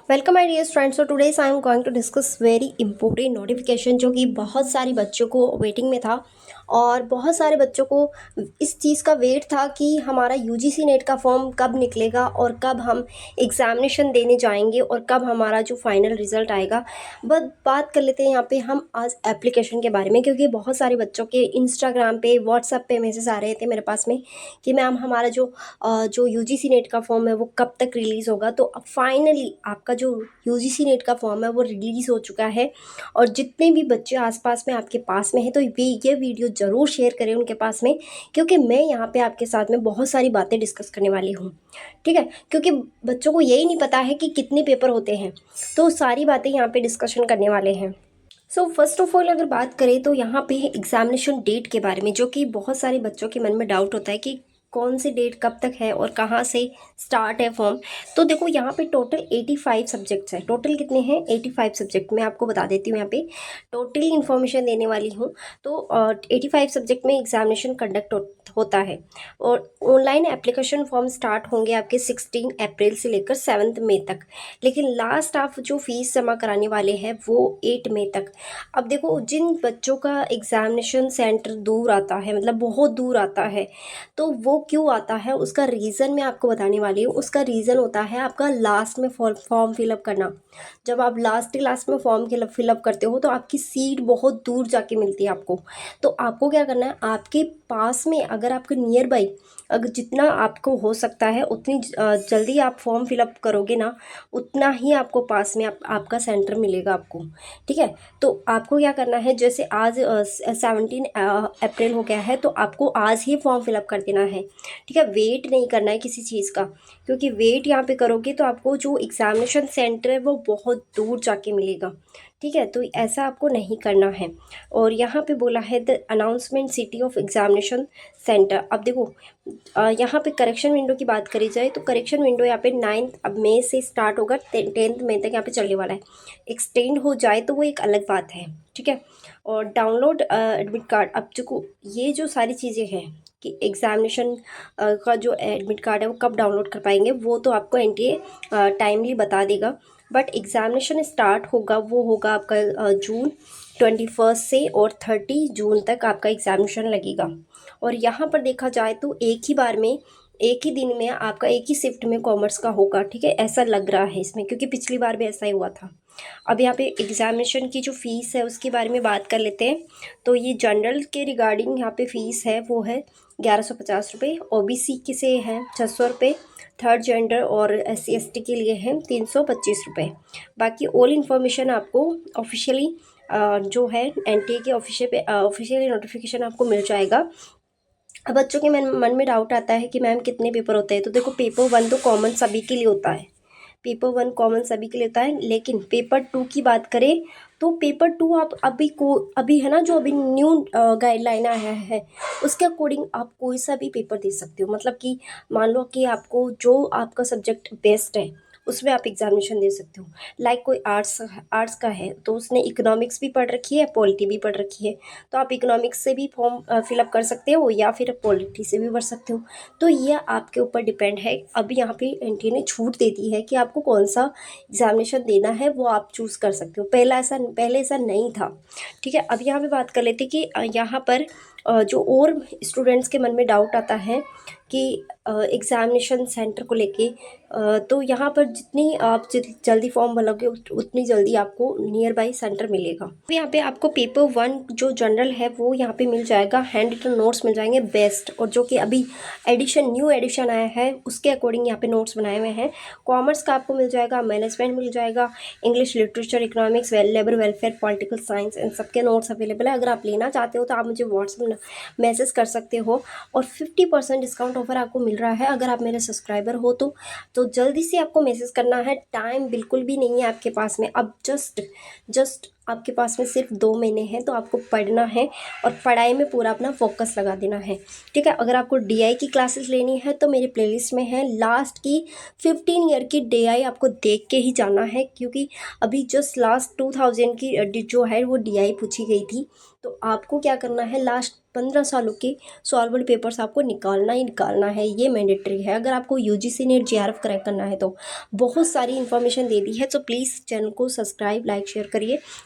Welcome my dear friends. So today's I am going to discuss very important notification जो कि बहुत सारे बच्चों को वेटिंग में था और बहुत सारे बच्चों को इस चीज़ का वेट था कि हमारा यूजीसी नेट का फॉर्म कब निकलेगा और कब हम एग्ज़ामिनेशन देने जाएंगे और कब हमारा जो फाइनल रिज़ल्ट आएगा। बट बात कर लेते हैं यहाँ पे हम आज एप्लीकेशन के बारे में, क्योंकि बहुत सारे बच्चों के इंस्टाग्राम पे व्हाट्सएप पे मैसेज आ रहे थे मेरे पास में कि मैम हमारा जो यूजीसी नेट का फॉर्म है वो कब तक रिलीज़ होगा। तो अब फाइनली आपका जो यूजीसी नेट का फॉर्म है वो रिलीज़ हो चुका है और जितने भी बच्चे आसपास में आपके पास में हैं तो ये वीडियो ज़रूर शेयर करें उनके पास में, क्योंकि मैं यहाँ पे आपके साथ में बहुत सारी बातें डिस्कस करने वाली हूँ। ठीक है, क्योंकि बच्चों को यही नहीं पता है कि कितने पेपर होते हैं, तो सारी बातें यहाँ पे डिस्कशन करने वाले हैं। सो फर्स्ट ऑफ ऑल अगर बात करें तो यहाँ पे एग्जामिनेशन डेट के बारे में, जो कि बहुत सारे बच्चों के मन में डाउट होता है कि कौन सी डेट कब तक है और कहाँ से स्टार्ट है फॉर्म। तो देखो यहाँ पे टोटल 85 सब्जेक्ट्स हैं। टोटल कितने हैं? 85 सब्जेक्ट। मैं आपको बता देती हूँ यहाँ पे टोटल इन्फॉर्मेशन देने वाली हूँ। तो 85 सब्जेक्ट में एग्जामिनेशन कंडक्ट होता है और ऑनलाइन एप्लीकेशन फॉर्म स्टार्ट होंगे आपके 16 अप्रैल से लेकर 7 मई तक, लेकिन लास्ट आप जो फीस जमा कराने वाले हैं वो 8 मई तक। अब देखो जिन बच्चों का एग्जामिनेशन सेंटर दूर आता है, मतलब बहुत दूर आता है, तो वो क्यों आता है उसका रीज़न मैं आपको बताने वाली हूँ। उसका रीज़न होता है आपका लास्ट में फॉर्म फिलअप करना। जब आप लास्ट में फॉर्म फिलअप करते हो तो आपकी सीट बहुत दूर जाके मिलती है आपको। तो आपको क्या करना है, आपके पास में अगर आपके नियर बाई अगर जितना आपको हो सकता है उतनी जल्दी आप फॉर्म फिलअप करोगे ना, उतना ही आपको पास में आपका सेंटर मिलेगा आपको। ठीक है, तो आपको क्या करना है, जैसे आज 17 अप्रैल हो गया है तो आपको आज ही फॉर्म फिलअप कर देना है। ठीक है, वेट नहीं करना है किसी चीज़ का, क्योंकि वेट यहाँ पे करोगे तो आपको जो एग्ज़ामिनेशन सेंटर है वो बहुत दूर जाके मिलेगा। ठीक है, तो ऐसा आपको नहीं करना है। और यहाँ पे बोला है the announcement city of examination centre. अब देखो यहाँ पे करेक्शन विंडो की बात करी जाए तो करेक्शन विंडो यहाँ पे 9 अब मई से स्टार्ट होगा, 10 मई तक यहाँ पे चलने वाला है। एक्सटेंड हो जाए तो वो एक अलग बात है। ठीक है, और डाउनलोड एडमिट कार्ड। अब जो ये जो सारी चीज़ें हैं कि एग्ज़ामिनेशन का जो एडमिट कार्ड है वो कब डाउनलोड कर पाएंगे वो तो आपको एनटीए टाइमली बता देगा। बट एग्ज़ामिनेशन स्टार्ट होगा वो होगा आपका जून 21 से और 30 जून तक आपका एग्ज़ामिनेशन लगेगा। और यहाँ पर देखा जाए तो एक ही बार में एक ही दिन में आपका एक ही शिफ्ट में कॉमर्स का होगा। ठीक है, ऐसा लग रहा है इसमें, क्योंकि पिछली बार भी ऐसा ही हुआ था। अब यहाँ पे एग्ज़ामिनेशन की जो फ़ीस है उसके बारे में बात कर लेते हैं। तो ये जनरल के रिगार्डिंग यहाँ पे फ़ीस है वो है 1150 रुपये, ओबीसी के से है 600 रुपये, थर्ड जेंडर और SC ST के लिए है 325 रुपये। बाकी ऑल इन्फॉर्मेशन आपको ऑफिशियली जो है एनटीए के ऑफिशियली नोटिफिकेशन आपको मिल जाएगा। अब बच्चों के मन में डाउट आता है कि मैम कितने पेपर होते हैं। तो देखो पेपर 1 तो कॉमन सभी के लिए होता है, पेपर 1 कॉमन सभी के लिए होता है, लेकिन पेपर 2 की बात करें तो पेपर 2 आप अभी है ना, जो अभी न्यू गाइडलाइन आया है उसके अकॉर्डिंग आप कोई सा भी पेपर दे सकते हो। मतलब कि मान लो कि आपको जो आपका सब्जेक्ट बेस्ट है उसमें आप एग्जामिनेशन दे सकते हो। लाइक कोई आर्ट्स का है तो उसने इकोनॉमिक्स भी पढ़ रखी है, पॉलिटी भी पढ़ रखी है, तो आप इकोनॉमिक्स से भी फॉर्म फिलअप कर सकते हो या फिर पॉलिटी से भी भर सकते हो। तो ये आपके ऊपर डिपेंड है। अब यहाँ पे एनटीए ने छूट दे दी है कि आपको कौन सा एग्जामिनेशन देना है वो आप चूज़ कर सकते हो। पहले ऐसा नहीं था। ठीक है, अब यहाँ पे बात कर लेते कि यहाँ पर जो और स्टूडेंट्स के मन में डाउट आता है कि एग्ज़ामिनेशन सेंटर को लेके, तो यहाँ पर जितनी आप जल्दी फॉर्म भरोगे उतनी जल्दी आपको नियर बाई सेंटर मिलेगा। तो यहाँ पे आपको पेपर 1 जो जनरल है वो यहाँ पे मिल जाएगा, हैंड रिटन नोट्स मिल जाएंगे बेस्ट, और जो कि अभी न्यू एडिशन आया है उसके अकॉर्डिंग यहाँ पे नोट्स बनाए हुए हैं। कॉमर्स का आपको मिल जाएगा, मैनेजमेंट मिल जाएगा, English literature, economics, labour welfare, political science, इन सबके नोट्स अवेलेबल है। अगर आप लेना चाहते हो तो आप मुझे व्हाट्सएप मैसेज कर सकते हो और 50% डिस्काउंट ऑफर आपको मिल रहा है अगर आप मेरे सब्सक्राइबर हो तो जल्दी से आपको मैसेज करना है। टाइम बिल्कुल भी नहीं है आपके पास में, अब जस्ट आपके पास में सिर्फ 2 महीने हैं, तो आपको पढ़ना है और पढ़ाई में पूरा अपना फोकस लगा देना है। ठीक है, अगर आपको डीआई की क्लासेस लेनी है तो मेरे प्लेलिस्ट में है लास्ट की 15 ईयर की डीआई, आपको देख के ही जाना है, क्योंकि अभी जस्ट लास्ट 2000 की जो है वो डीआई पूछी गई थी। तो आपको क्या करना है, लास्ट 15 सालों के सॉल्वड पेपर्स आपको निकालना ही निकालना है, ये मैंडेटरी है। अगर आपको यूजीसी नेट जेआरएफ क्रैक करना है तो बहुत सारी इन्फॉर्मेशन दे दी है, तो प्लीज़ चैनल को सब्सक्राइब, लाइक, शेयर करिए